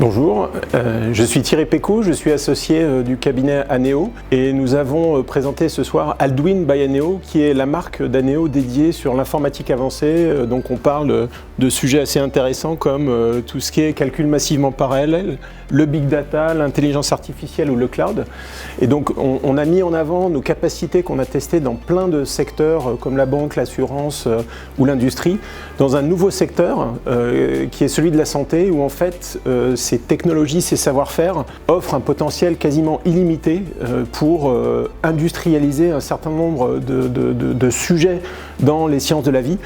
Bonjour, je suis Thierry Pécou, je suis associé du cabinet Aneo et nous avons présenté ce soir Aldwin by Aneo qui est la marque d'Aneo dédiée sur l'informatique avancée. Donc on parle de sujets assez intéressants comme tout ce qui est calcul massivement parallèle, le big data, l'intelligence artificielle ou le cloud. Et donc on a mis en avant nos capacités qu'on a testées dans plein de secteurs comme la banque, l'assurance ou l'industrie, dans un nouveau secteur qui est celui de la santé où en fait ces technologies, ces savoir-faire offrent un potentiel quasiment illimité pour industrialiser un certain nombre de sujets dans les sciences de la vie.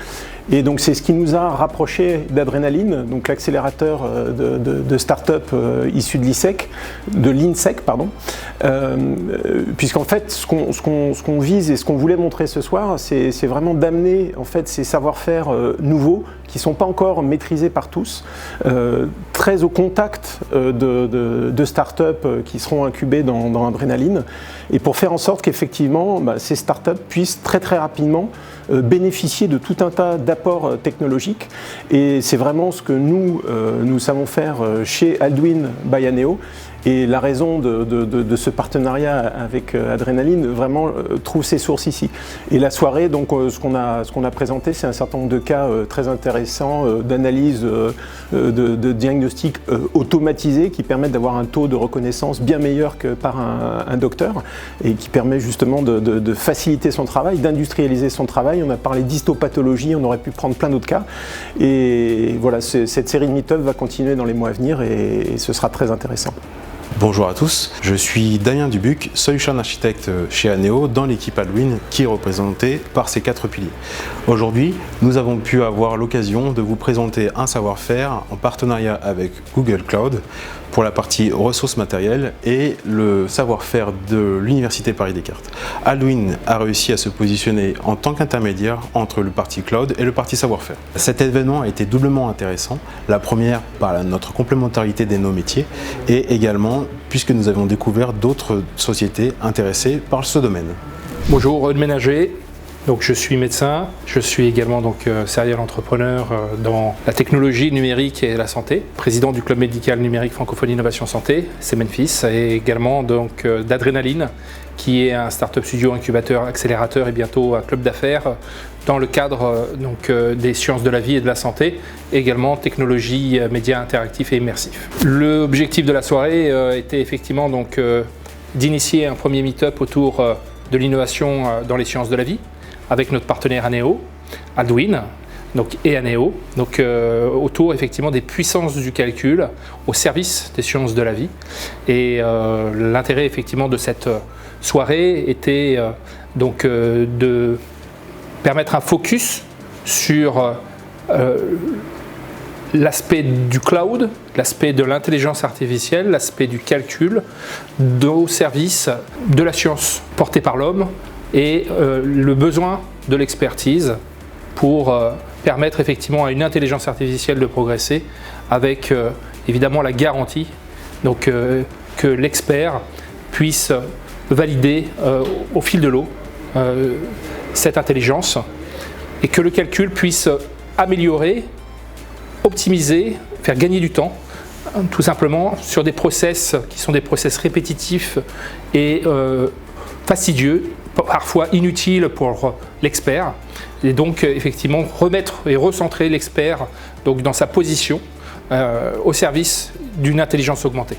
Et donc c'est ce qui nous a rapprochés d'Adrenaline, donc l'accélérateur de start-up issu de l'INSEC, puisqu'en fait ce qu'on vise et ce qu'on voulait montrer ce soir, c'est vraiment d'amener en fait ces savoir-faire nouveaux qui ne sont pas encore maîtrisés par tous, très au contact de start-up qui seront incubées dans Adrenaline, et pour faire en sorte qu'effectivement ces start-up puissent très rapidement bénéficier de tout un tas d'apports technologiques. Et c'est vraiment ce que nous savons faire chez Aldwin by Aneo. Et la raison de ce partenariat avec Adrenaline vraiment trouve ses sources ici. Et la soirée, donc, ce qu'on a présenté, c'est un certain nombre de cas très intéressants d'analyse, de diagnostic automatisé qui permettent d'avoir un taux de reconnaissance bien meilleur que par un docteur et qui permet justement de faciliter son travail, d'industrialiser son travail. On a parlé d'histopathologie, on aurait pu prendre plein d'autres cas. Et voilà, cette série de meet-up va continuer dans les mois à venir et ce sera très intéressant. Bonjour à tous, je suis Damien Dubuc, Solution Architect chez Aneo dans l'équipe Aldwin qui est représentée par ces 4 piliers. Aujourd'hui, nous avons pu avoir l'occasion de vous présenter un savoir-faire en partenariat avec Google Cloud pour la partie ressources matérielles et le savoir-faire de l'Université Paris-Descartes. Aldwin a réussi à se positionner en tant qu'intermédiaire entre le parti cloud et le parti savoir-faire. Cet événement a été doublement intéressant, la première par notre complémentarité des nos métiers et également puisque nous avons découvert d'autres sociétés intéressées par ce domaine. Bonjour, Aude Ménager. Donc, je suis médecin, je suis également serial entrepreneur dans la technologie numérique et la santé, président du club médical numérique francophonie innovation santé, c'est Memphis, et également d'Adrenaline, qui est un startup studio incubateur, accélérateur et bientôt un club d'affaires dans le cadre des sciences de la vie et de la santé, et également technologie, médias interactifs et immersifs. L'objectif de la soirée était effectivement d'initier un premier meet-up autour de l'innovation dans les sciences de la vie, avec notre partenaire Aneo, Aldwin et Aneo, autour effectivement des puissances du calcul au service des sciences de la vie. Et l'intérêt effectivement de cette soirée était de permettre un focus sur l'aspect du cloud, l'aspect de l'intelligence artificielle, l'aspect du calcul au service de la science portée par l'homme et le besoin de l'expertise pour permettre effectivement à une intelligence artificielle de progresser avec évidemment la garantie que l'expert puisse valider au fil de l'eau cette intelligence et que le calcul puisse améliorer, optimiser, faire gagner du temps tout simplement sur des process qui sont des process répétitifs et fastidieux, parfois inutile pour l'expert, et donc effectivement remettre et recentrer l'expert dans sa position au service d'une intelligence augmentée.